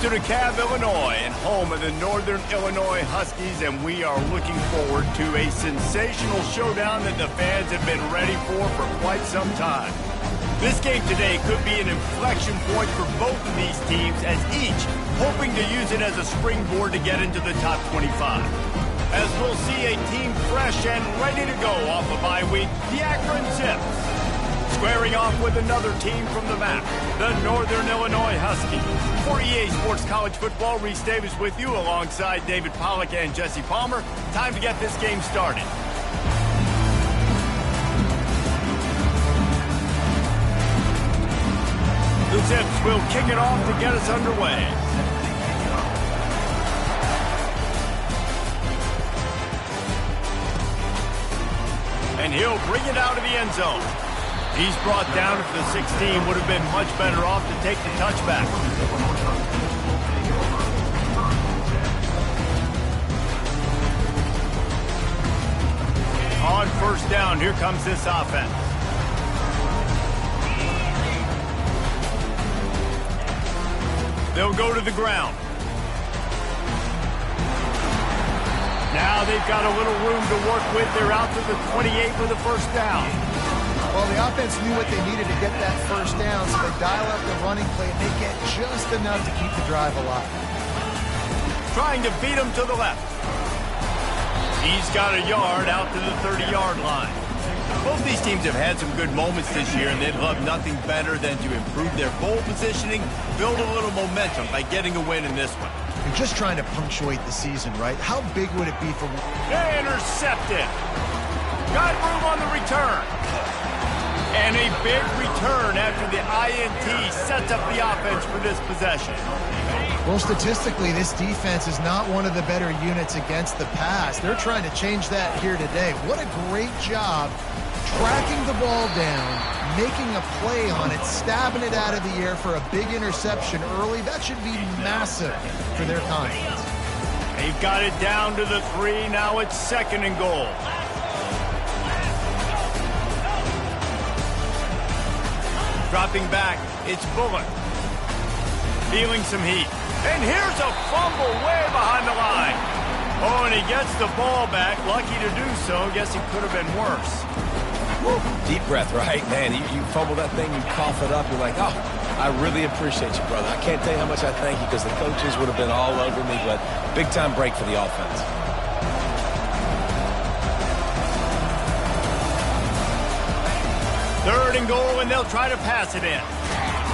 to DeKalb, Illinois, and home of the Northern Illinois Huskies, and we are looking forward to a sensational showdown that the fans have been ready for quite some time. This game today could be an inflection point for both of these teams, as each hoping to use it as a springboard to get into the top 25. As we'll see a team fresh and ready to go off a bye week, the Akron Zips. Squaring off with another team from the map, the Northern Illinois Huskies. For EA Sports College Football, Reese Davis with you alongside David Pollack and Jesse Palmer. Time to get this game started. The Zips will kick it off to get us underway. And he'll bring it out of the end zone. He's brought down if the 16 would have been much better off to take the touchback. On first down, here comes this offense. They'll go to the ground. Now they've got a little room to work with. They're out to the 28 for the first down. Well, the offense knew what they needed to get that first down, so they dial up the running play, and they get just enough to keep the drive alive. Trying to beat him to the left. He's got a yard out to the 30-yard line. Both these teams have had some good moments this year, and they'd love nothing better than to improve their goal positioning, build a little momentum by getting a win in this one. You're just trying to punctuate the season, right? How big would it be for... Intercepted. Got room on the return. And a big return after the INT sets up the offense for this possession. Well, statistically, this defense is not one of the better units against the pass. They're trying to change that here today. What a great job tracking the ball down, making a play on it, stabbing it out of the air for a big interception early. That should be massive for their confidence. They've got it down to the 3. Now it's 2nd and goal. Dropping back, it's Bullock. Feeling some heat. And here's a fumble way behind the line. Oh, and he gets the ball back. Lucky to do so. Guess it could have been worse. Woo. Deep breath, right? Man, you fumble that thing, you cough it up. You're like, oh, I really appreciate you, brother. I can't tell you how much I thank you, because the coaches would have been all over me, but big-time break for the offense. Third and goal, and they'll try to pass it in.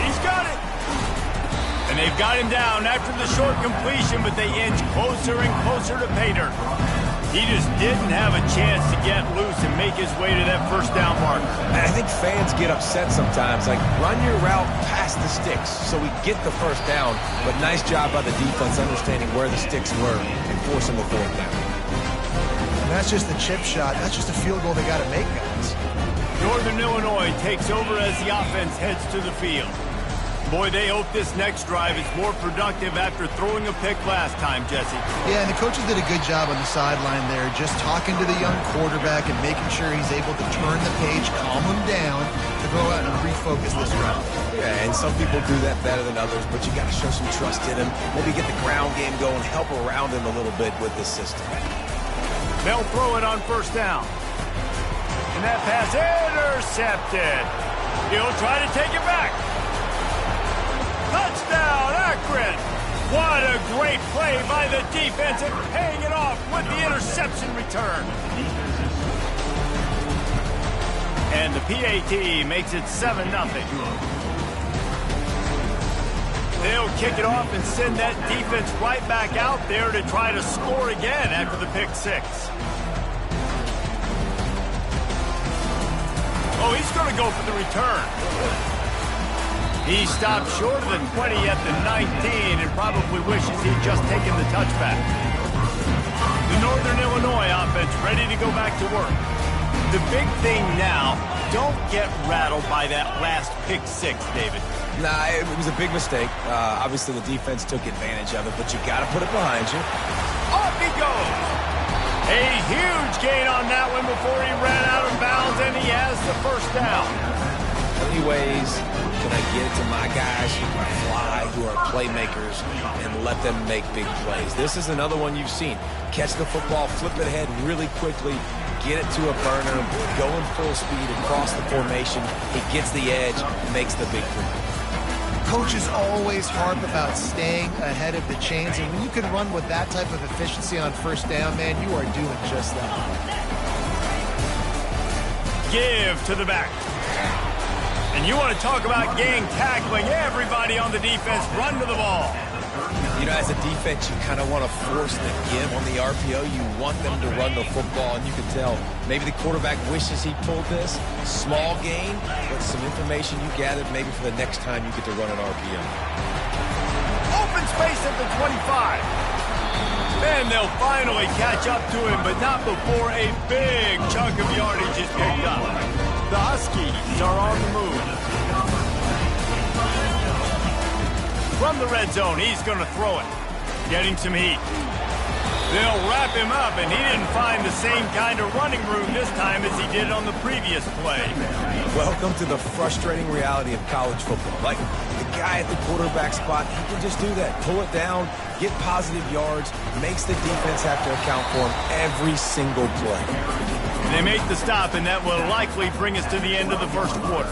He's got it. And they've got him down after the short completion, but they inch closer and closer to pay dirt. He just didn't have a chance to get loose and make his way to that first down marker. And I think fans get upset sometimes. Like, run your route past the sticks so we get the first down. But nice job by the defense understanding where the sticks were and forcing the 4th down. And that's just the chip shot. That's just a field goal they got to make, guys. Northern Illinois takes over as the offense heads to the field. Boy, they hope this next drive is more productive after throwing a pick last time, Jesse. Yeah, and the coaches did a good job on the sideline there, just talking to the young quarterback and making sure he's able to turn the page, calm him down, to go out and refocus this round. Yeah, and some people do that better than others, but you got to show some trust in him. Maybe get the ground game going, help around him a little bit with this system. They'll throw it on first down. And that pass intercepted. He'll try to take it back. Touchdown, Akron. What a great play by the defense and paying it off with the interception return. And the PAT makes it 7-0. They'll kick it off and send that defense right back out there to try to score again after the pick 6. Oh, he's going to go for the return. He stopped short of the 20 at the 19 and probably wishes he'd just taken the touchback. The Northern Illinois offense ready to go back to work. The big thing now, don't get rattled by that last pick 6, David. Nah, it was a big mistake. Obviously, the defense took advantage of it, but you got to put it behind you. Off he goes. A huge gain on that one before he ran out of bounds, and he has the first down. How many ways can I get it to my guys who can fly, who are playmakers, and let them make big plays? This is another one you've seen. Catch the football, flip it ahead really quickly, get it to a burner, go in full speed across the formation. He gets the edge, makes the big play. Coaches always harp about staying ahead of the chains, and when you can run with that type of efficiency on first down, man, you are doing just that. Give to the back. And you want to talk about gang tackling. Everybody on the defense run to the ball. You know, as a defense, you kind of want to force the give on the RPO. You want them to run the football, and you can tell maybe the quarterback wishes he pulled this. Small gain, but some information you gathered maybe for the next time you get to run an RPO. Open space at the 25. And they'll finally catch up to him, but not before a big chunk of yardage is picked up. The Huskies are on the move. From the red zone, he's going to throw it. Getting some heat. They'll wrap him up, and he didn't find the same kind of running room this time as he did on the previous play. Welcome to the frustrating reality of college football. Like, the guy at the quarterback spot, he can just do that. Pull it down, get positive yards, makes the defense have to account for him every single play. They make the stop, and that will likely bring us to the end of the first quarter.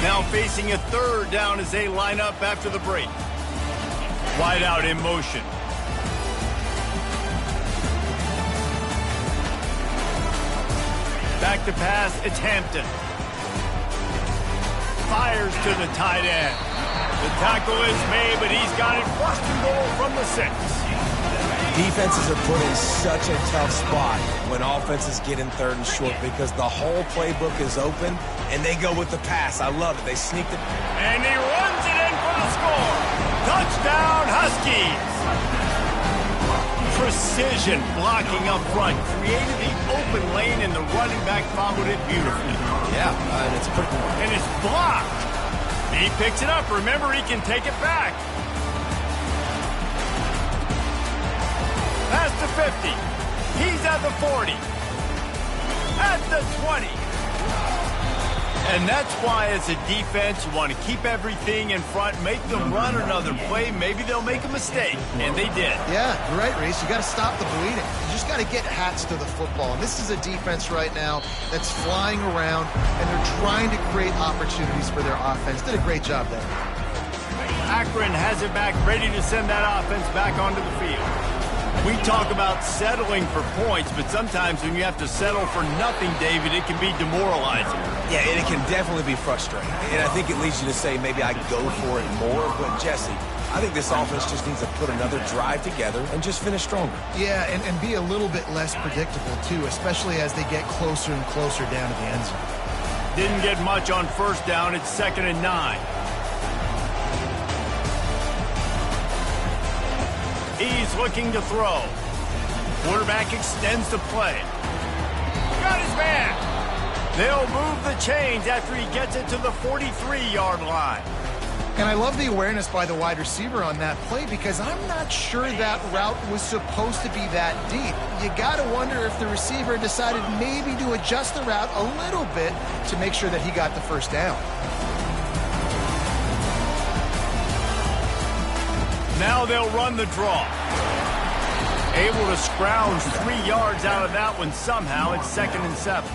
Now facing a third down as they line up after the break. Wide out in motion. Back to pass, it's Hampton. Fires to the tight end. The tackle is made, but he's got it first and goal from the 6. Defenses are put in such a tough spot when offenses get in third and short because the whole playbook is open, and they go with the pass. I love it. They sneak it. And he runs it in for the score. Touchdown, Huskies. Precision blocking up front. Created the open lane, and the running back followed it beautifully. Yeah, and it's pretty. And it's blocked. He picks it up. Remember, he can take it back. Past the 50. He's at the 40. At the 20. And that's why, as a defense, you want to keep everything in front, make them run another play. Maybe they'll make a mistake, and they did. Yeah, you're right, Reese. You got to stop the bleeding. You just got to get hats to the football. And this is a defense right now that's flying around, and they're trying to create opportunities for their offense. Did a great job there. Akron has it back, ready to send that offense back onto the field. We talk about settling for points, but sometimes when you have to settle for nothing, David, it can be demoralizing. Yeah, and it can definitely be frustrating. And I think it leads you to say maybe I go for it more. But, Jesse, I think this offense just needs to put another drive together and just finish stronger. Yeah, and be a little bit less predictable, too, especially as they get closer and closer down to the end zone. Didn't get much on first down. It's 2nd and 9. He's looking to throw. Quarterback extends the play. Got his man. They'll move the chains after he gets it to the 43-yard line. And I love the awareness by the wide receiver on that play because I'm not sure that route was supposed to be that deep. You got to wonder if the receiver decided maybe to adjust the route a little bit to make sure that he got the first down. Now they'll run the draw. Able to scrounge 3 yards out of that one somehow. It's 2nd and 7.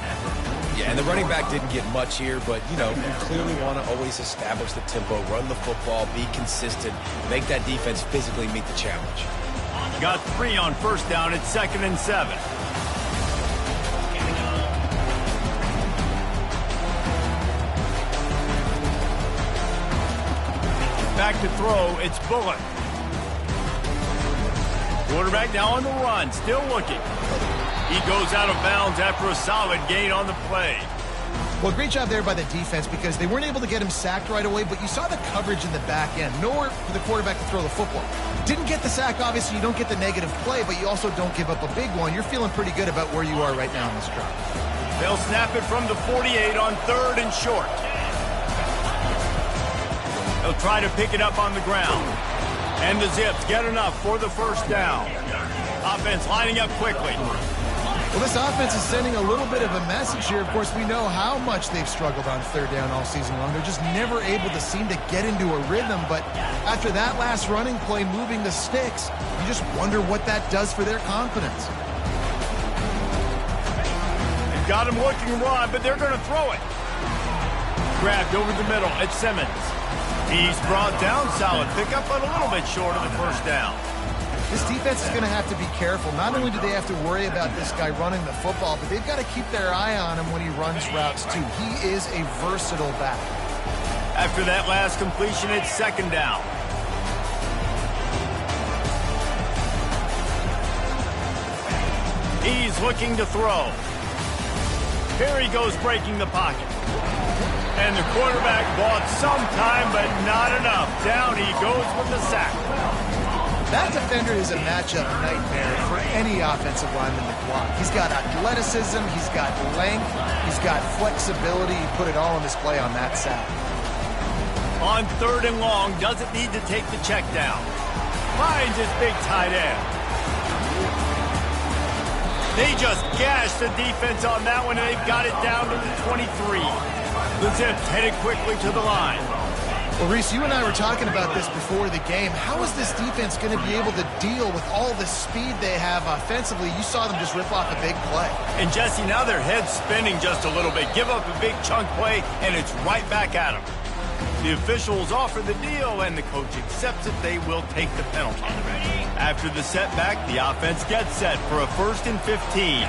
Yeah, and the running back didn't get much here, but, you know, you clearly want to always establish the tempo, run the football, be consistent, make that defense physically meet the challenge. Got 3 on first down. It's 2nd and 7. Back to throw. It's Bullock. Quarterback now on the run, still looking. He goes out of bounds after a solid gain on the play. Well, great job there by the defense because they weren't able to get him sacked right away, but you saw the coverage in the back end. Nowhere for the quarterback to throw the football. Didn't get the sack, obviously. You don't get the negative play, but you also don't give up a big one. You're feeling pretty good about where you are right now in this drive. They'll snap it from the 48 on 3rd and short. They'll try to pick it up on the ground. And the Zips get enough for the first down. Offense lining up quickly. Well, this offense is sending a little bit of a message here. Of course, we know how much they've struggled on 3rd down all season long. They're just never able to seem to get into a rhythm. But after that last running play, moving the sticks, you just wonder what that does for their confidence. They've got him looking to run, but they're going to throw it. Grabbed over the middle at Simmons. He's brought down, solid pickup, but a little bit short of the first down. This defense is going to have to be careful. Not only do they have to worry about this guy running the football, but they've got to keep their eye on him when he runs routes too. He is a versatile back. After that last completion, it's 2nd down. He's looking to throw. Here he goes, breaking the pocket. And the quarterback bought some time, but not enough. Down he goes with the sack. That defender is a matchup nightmare for any offensive lineman to block. He's got athleticism, he's got length, he's got flexibility. He put it all on display on that sack. On 3rd and long, doesn't need to take the check down. Finds his big tight end. They just gashed the defense on that one, and they've got it down to the 23. The Zips headed quickly to the line. Well, Reese, you and I were talking about this before the game. How is this defense going to be able to deal with all the speed they have offensively? You saw them just rip off a big play. And, Jesse, now their head's spinning just a little bit. Give up a big chunk play, and it's right back at them. The officials offer the deal, and the coach accepts it. They will take the penalty. After the setback, the offense gets set for a 1st and 15.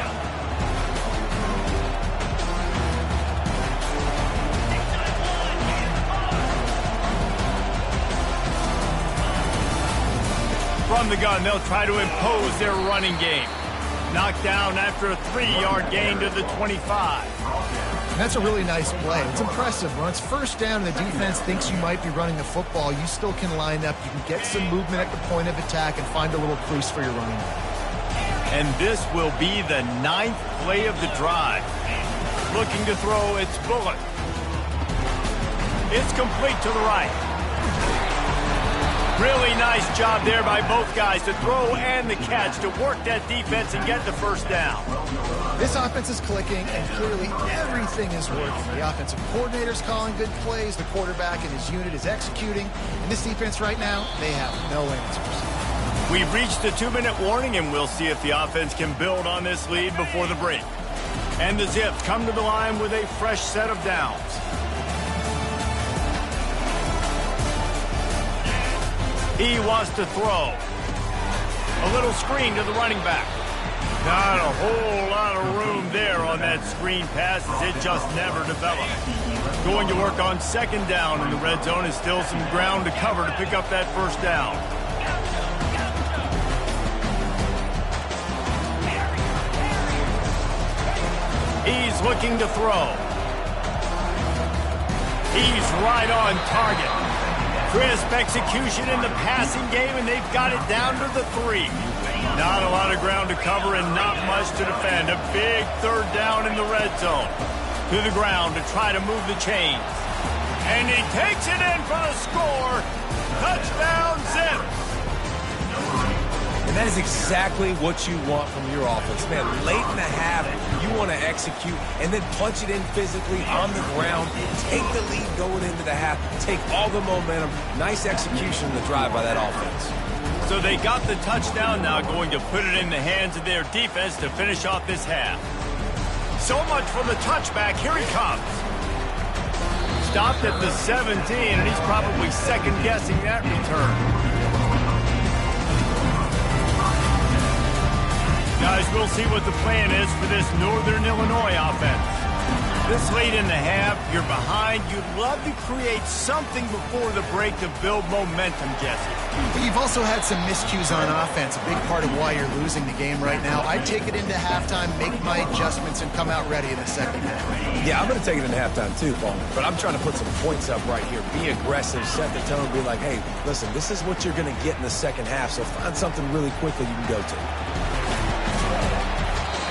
From the gun, they'll try to impose their running game. Knocked down after a 3-yard gain to the 25. And that's a really nice play. It's impressive. When it's 1st down and the defense thinks you might be running the football, you still can line up. You can get some movement at the point of attack and find a little crease for your running back. And this will be the 9th play of the drive. Looking to throw, it's Bullock. It's complete to the right. Really nice job there by both guys to throw and the catch to work that defense and get the first down. This offense is clicking, and clearly everything is working. The offensive coordinator's calling good plays. The quarterback and his unit is executing. And this defense right now, they have no answers. We've reached the 2-minute warning, and we'll see if the offense can build on this lead before the break. And the Zips come to the line with a fresh set of downs. He wants to throw. A little screen to the running back. Not a whole lot of room there on that screen pass as it just never developed. Going to work on 2nd down in the red zone is still some ground to cover to pick up that first down. He's looking to throw. He's right on target. Crisp execution in the passing game, and they've got it down to the 3. Not a lot of ground to cover and not much to defend. A big 3rd down in the red zone. To the ground to try to move the chains. And he takes it in for the score. Touchdown, Zips. And that is exactly what you want from your offense. Man, late in the half, you want to execute and then punch it in physically on the ground. Take the lead going into the half. Take all the momentum. Nice execution in the drive by that offense. So they got the touchdown, now going to put it in the hands of their defense to finish off this half. So much for the touchback. Here he comes. Stopped at the 17, and he's probably second-guessing that return. Guys, we'll see what the plan is for this Northern Illinois offense. This late in the half, you're behind. You'd love to create something before the break to build momentum, Jesse. You've also had some miscues on offense, a big part of why you're losing the game right now. I'd take it into halftime, make my adjustments, and come out ready in the 2nd half. Yeah, I'm going to take it into halftime too, Paul. But I'm trying to put some points up right here. Be aggressive, set the tone, be like, hey, listen, this is what you're going to get in the 2nd half, so find something really quickly you can go to.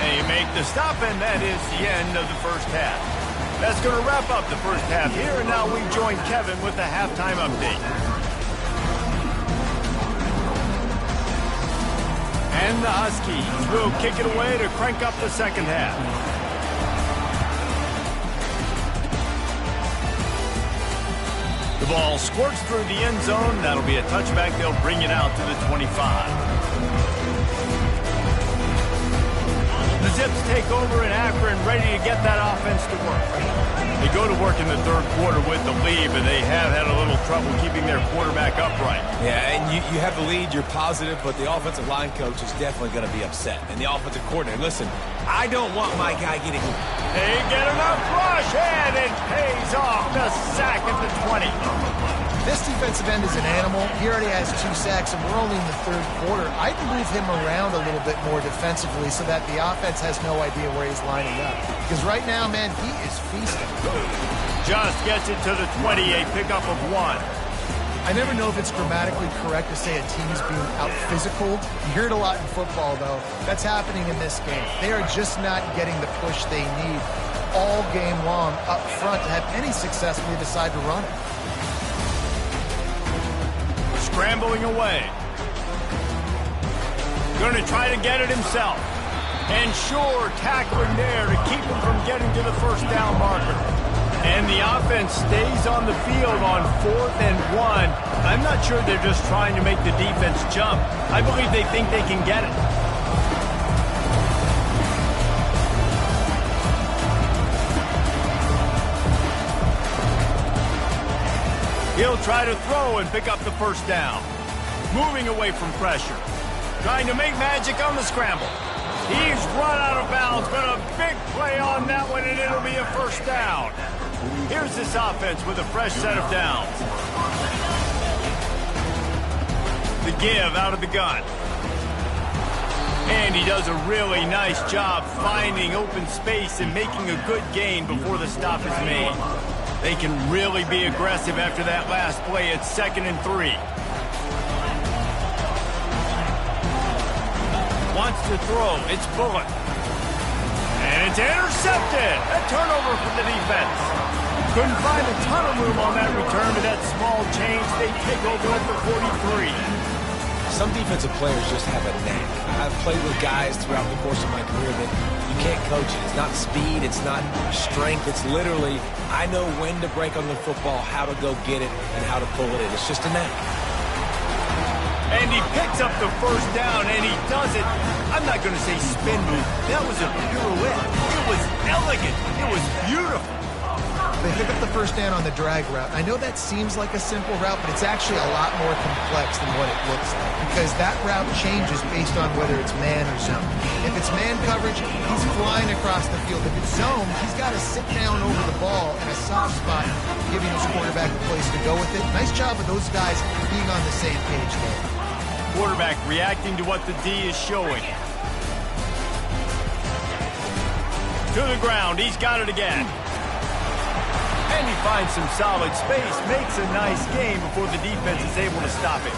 And They make the stop, and that is the end of the first half. That's going to wrap up the first half here, and now we join Kevin with the halftime update. And the Huskies will kick it away to crank up the second half. The ball squirts through the end zone. That'll be a touchback. They'll bring it out to the 25. The Zips take over in Akron, ready to get that offense to work. They go to work in the third quarter with the lead, but they have had a little trouble keeping their quarterback upright. Yeah, and you have the lead, you're positive, but the offensive line coach is definitely going to be upset. And the offensive coordinator, listen, I don't want my guy getting... They get enough rush, and it pays off. The sack at the 20. This defensive end is an animal. He already has 2 sacks, and we're only in the third quarter. I'd move him around a little bit more defensively so that the offense has no idea where he's lining up. Because right now, man, he is feasting. Just gets it to the 20, a pickup of 1. I never know if it's grammatically correct to say a team's being out-physicaled. You hear it a lot in football, though. That's happening in this game. They are just not getting the push they need all game long up front to have any success when they decide to run it. Scrambling away. Going to try to get it himself. And sure, tackling there to keep him from getting to the first down marker. And the offense stays on the field on 4th and 1. I'm not sure they're just trying to make the defense jump. I believe they think they can get it. He'll try to throw and pick up the first down. Moving away from pressure. Trying to make magic on the scramble. He's run out of bounds, but a big play on that one, and it'll be a first down. Here's this offense with a fresh set of downs. The give out of the gun. And he does a really nice job finding open space and making a good gain before the stop is made. They can really be aggressive after that last play. It's 2nd and 3. Wants to throw. It's Bullock. And it's intercepted. A turnover for the defense. Couldn't find a ton of room on that return to that small change. They take over at the 43. Some defensive players just have a knack. I've played with guys throughout the course of my career that you can't coach it. It's not speed, it's not strength. It's literally, I know when to break on the football, how to go get it, and how to pull it in. It's just a knack. And he picks up the first down, and he does it. I'm not going to say spin move. That was a pirouette. It was elegant. It was beautiful. They pick up the first down on the drag route. I know that seems like a simple route, but it's actually a lot more complex than what it looks like because that route changes based on whether it's man or zone. If it's man coverage, he's flying across the field. If it's zone, he's got to sit down over the ball in a soft spot, giving his quarterback a place to go with it. Nice job of those guys being on the same page there. Quarterback reacting to what the D is showing. To the ground, he's got it again. And he finds some solid space, makes a nice gain before the defense is able to stop it.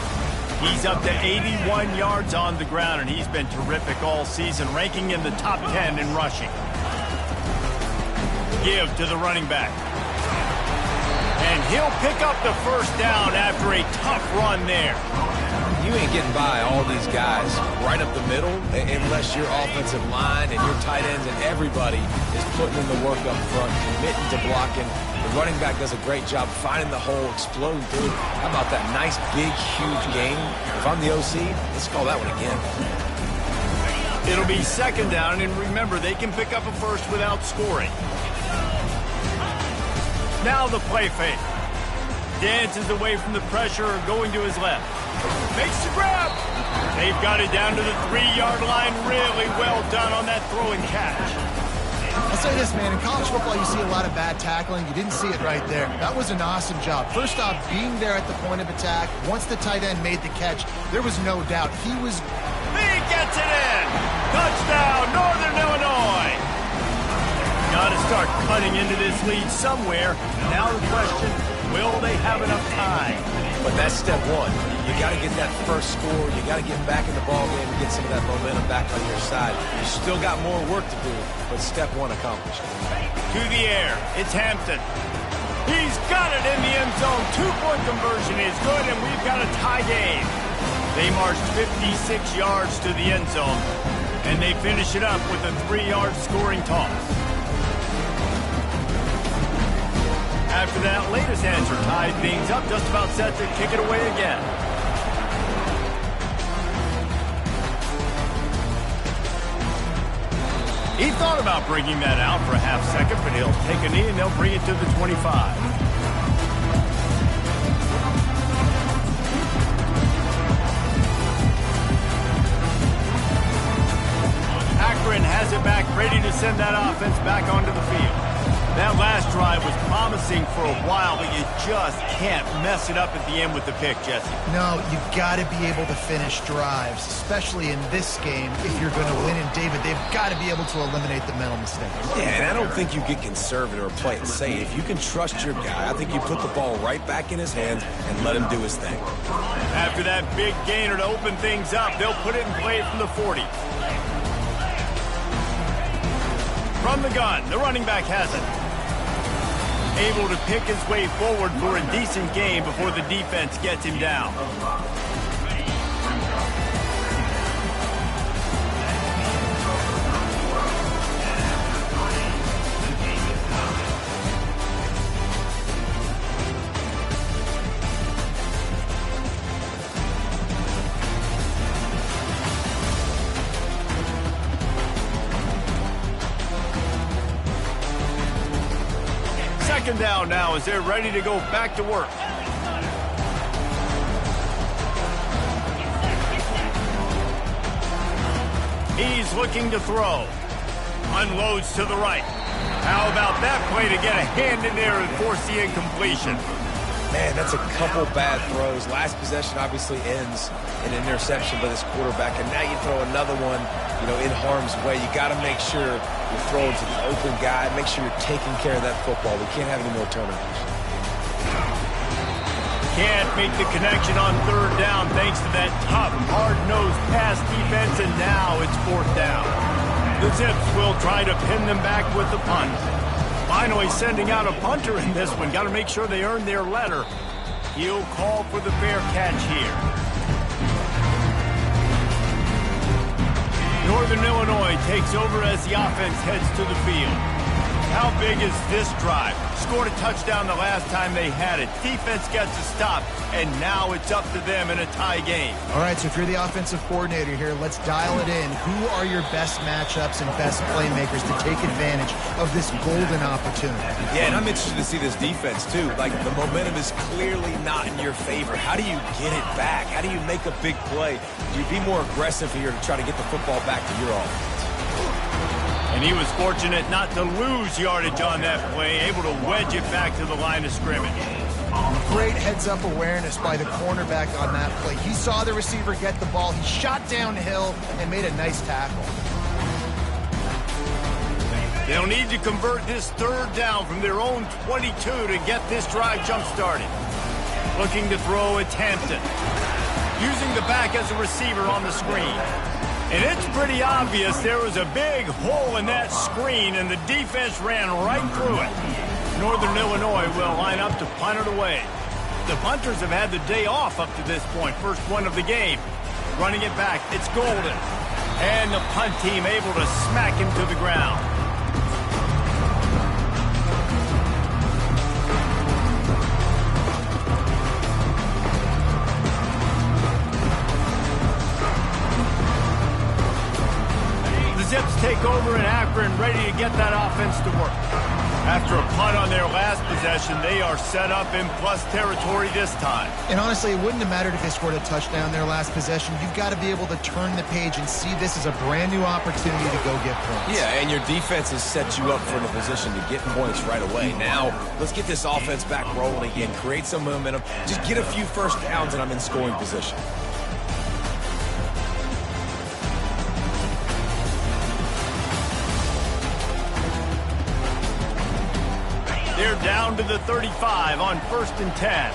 He's up to 81 yards on the ground, and he's been terrific all season, ranking in the top 10 in rushing. Give to the running back. And he'll pick up the first down after a tough run there. You ain't getting by all these guys right up the middle unless your offensive line and your tight ends and everybody is putting in the work up front, committing to blocking. The running back does a great job finding the hole, exploding through. How about that nice, big, huge gain? If I'm the OC, let's call that one again. It'll be 2nd down, and remember, they can pick up a first without scoring. Now the play fake. Dances away from the pressure, going to his left. Makes the grab. They've got it down to the 3-yard line. Really well done on that throw and catch. I'll say this, man. In college football, you see a lot of bad tackling. You didn't see it right there. That was an awesome job. First off, being there at the point of attack. Once the tight end made the catch, there was no doubt. He gets it in. Touchdown, Northern Illinois. Got to start cutting into this lead somewhere. Now the question, Will they have enough time? But that's step one. You got to get that first score. You got to get back in the ball game and get some of that momentum back on your side. You still got more work to do, but step one accomplished. To the air. It's Hampton. He's got it in the end zone. 2-point conversion is good, and we've got a tie game. They marched 56 yards to the end zone, and they finish it up with a 3-yard scoring toss. After that latest answer tied things up, just about set to kick it away again. He thought about bringing that out for a half second, but he'll take a knee and they'll bring it to the 25. Akron has it back, ready to send that offense back onto the field. That last drive was promising for a while, but you just can't mess it up at the end with the pick, Jesse. No, you've got to be able to finish drives, especially in this game. If you're going to win, and David, they've got to be able to eliminate the mental mistakes. Yeah, and I don't think you get conservative or play it safe. If you can trust your guy, I think you put the ball right back in his hands and let him do his thing. After that big gainer to open things up, they'll put it in play from the 40. From the gun, the running back has it. Able to pick his way forward for a decent game before the defense gets him down. Second down now as they're ready to go back to work. He's looking to throw. Unloads to the right. How about that play to get a hand in there and force the incompletion? Man, that's a couple bad throws. Last possession obviously ends in an interception by this quarterback, and now you throw another one, in harm's way. You got to make sure you're throwing to the open guy. Make sure you're taking care of that football. We can't have any more turnovers. Can't make the connection on third down thanks to that tough, hard-nosed pass defense, and now it's fourth down. The Zips will try to pin them back with the punt. Finally sending out a punter in this one. Got to make sure they earn their letter. He'll call for the fair catch here. Northern Illinois takes over as the offense heads to the field. How big is this drive? Scored a touchdown the last time they had it. Defense gets a stop, and now it's up to them in a tie game. All right, so if you're the offensive coordinator here, let's dial it in. Who are your best matchups and best playmakers to take advantage of this golden opportunity? Yeah, and I'm interested to see this defense, too. Like, the momentum is clearly not in your favor. How do you get it back? How do you make a big play? Do you be more aggressive here to try to get the football back to your offense? And he was fortunate not to lose yardage on that play, able to wedge it back to the line of scrimmage. Great heads-up awareness by the cornerback on that play. He saw the receiver get the ball. He shot downhill and made a nice tackle. They'll need to convert this third down from their own 22 to get this drive jump-started. Looking to throw, it's Hampton. Using the back as a receiver on the screen. And it's pretty obvious there was a big hole in that screen, and the defense ran right through it. Northern Illinois will line up to punt it away. The punters have had the day off up to this point. First one of the game. Running it back, it's Golden. And the punt team able to smack him to the ground. Zips take over in Akron, ready to get that offense to work. After a punt on their last possession, they are set up in plus territory this time. And honestly, it wouldn't have mattered if they scored a touchdown their last possession. You've got to be able to turn the page and see this as a brand new opportunity to go get points. Yeah, and your defense has set you up for the position to get points right away. Now, let's get this offense back rolling again, create some momentum, just get a few first downs, and I'm in scoring position. They're down to the 35 on 1st and 10.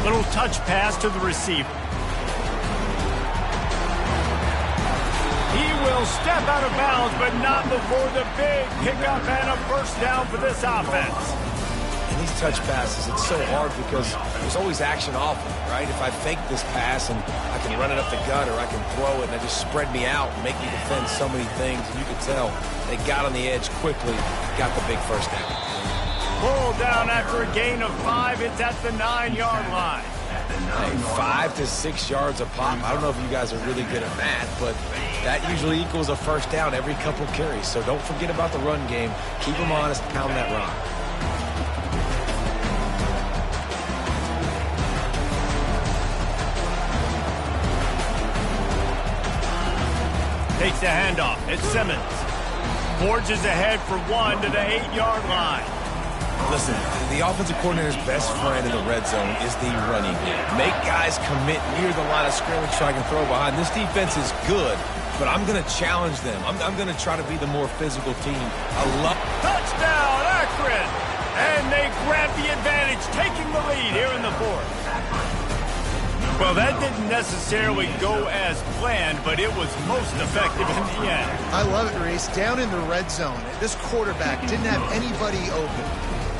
Little touch pass to the receiver. He will step out of bounds, but not before the big pickup and a first down for this offense. And these touch passes, it's so hard because there's always action off of it, right? If I fake this pass and I can run it up the gut or I can throw it and they just spread me out and make me defend so many things, and you can tell they got on the edge quickly, got the big first down. Pulled down after a gain of 5. It's at the 9-yard line. Hey, 5 to 6 yards a pop. I don't know if you guys are really good at math, but that usually equals a first down every couple carries. So don't forget about the run game. Keep them honest, pound that rock. Takes the handoff. It's Simmons. Forges ahead for 1 to the 8-yard line. Listen, the offensive coordinator's best friend in the red zone is the running game. Make guys commit near the line of scrimmage so I can throw behind. This defense is good, but I'm going to challenge them. I'm going to try to be the more physical team. I love... Touchdown, Akron! And they grab the advantage, taking the lead here in the 4th. Well, that didn't necessarily go as planned, but it was most effective in the end. I love it, Reese. Down in the red zone, this quarterback didn't have anybody open.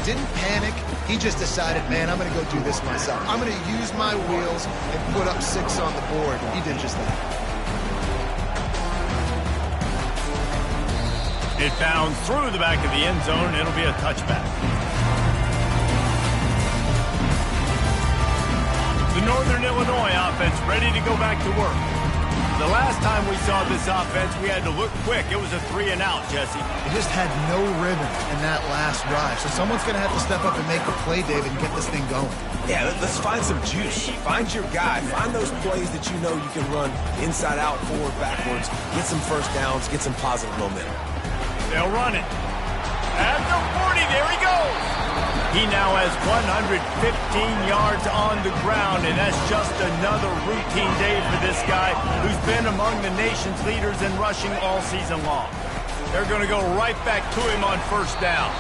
Didn't panic. He just decided, man, I'm going to go do this myself. I'm going to use my wheels and put up 6 on the board. He did just that. It bounds through the back of the end zone. It'll be a touchback. The Northern Illinois offense ready to go back to work. The last time we saw this offense, we had to look quick. It was a 3-and-out, Jesse. It just had no rhythm in that last drive. So someone's going to have to step up and make a play, David, and get this thing going. Yeah, let's find some juice. Find your guy. Find those plays that you know you can run inside out, forward, backwards. Get some first downs. Get some positive momentum. They'll run it. At the 40, there he goes. He now has 115 yards on the ground, and that's just another routine day for this guy who's been among the nation's leaders in rushing all season long. They're going to go right back to him on first down.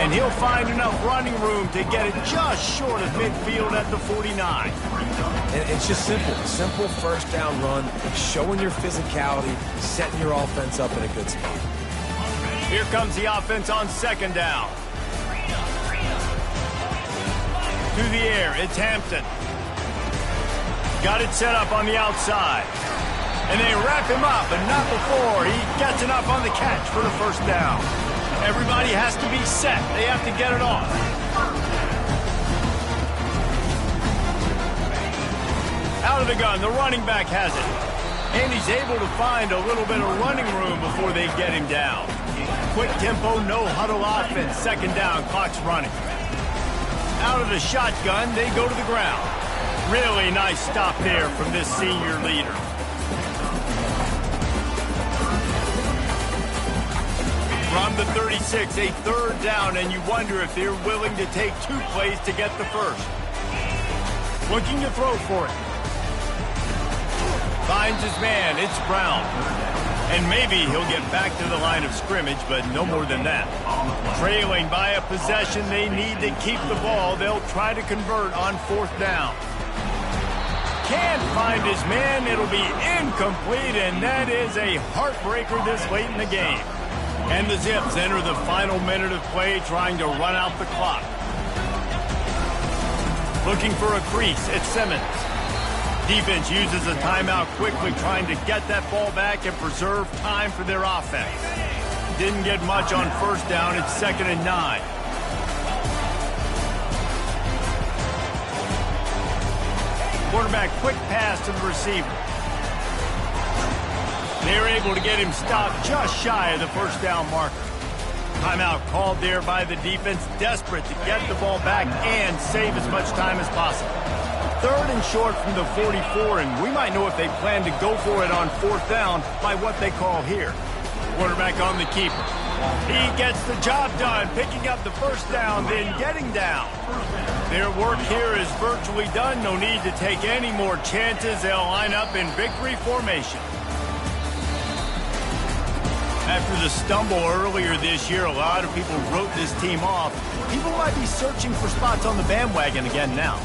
And he'll find enough running room to get it just short of midfield at the 49. And it's just simple. Simple first down run, showing your physicality, setting your offense up in a good spot. Here comes the offense on second down. To the air, it's Hampton. Got it set up on the outside. And they wrap him up, but not before he gets enough on the catch for the first down. Everybody has to be set. They have to get it off. Out of the gun, the running back has it. And he's able to find a little bit of running room before they get him down. Quick tempo, no huddle offense. Second down, clock's running. Out of the shotgun, they go to the ground. Really nice stop there from this senior leader. From the 36, a third down, and you wonder if they're willing to take 2 plays to get the first. Looking to throw for it. Finds his man, it's Brown. And maybe he'll get back to the line of scrimmage, but no more than that. Trailing by a possession, they need to keep the ball. They'll try to convert on 4th down. Can't find his man. It'll be incomplete, and that is a heartbreaker this late in the game. And the Zips enter the final minute of play, trying to run out the clock. Looking for a crease, it's Simmons. Defense uses a timeout quickly, trying to get that ball back and preserve time for their offense. Didn't get much on first down. It's 2nd and 9. Quarterback, quick pass to the receiver. They're able to get him stopped just shy of the first down marker. Timeout called there by the defense, desperate to get the ball back and save as much time as possible. 3rd and short from the 44, and we might know if they plan to go for it on 4th down by what they call here. Quarterback on the keeper. He gets the job done, picking up the first down, then getting down. Their work here is virtually done. No need to take any more chances. They'll line up in victory formation. After the stumble earlier this year, a lot of people wrote this team off. People might be searching for spots on the bandwagon again now.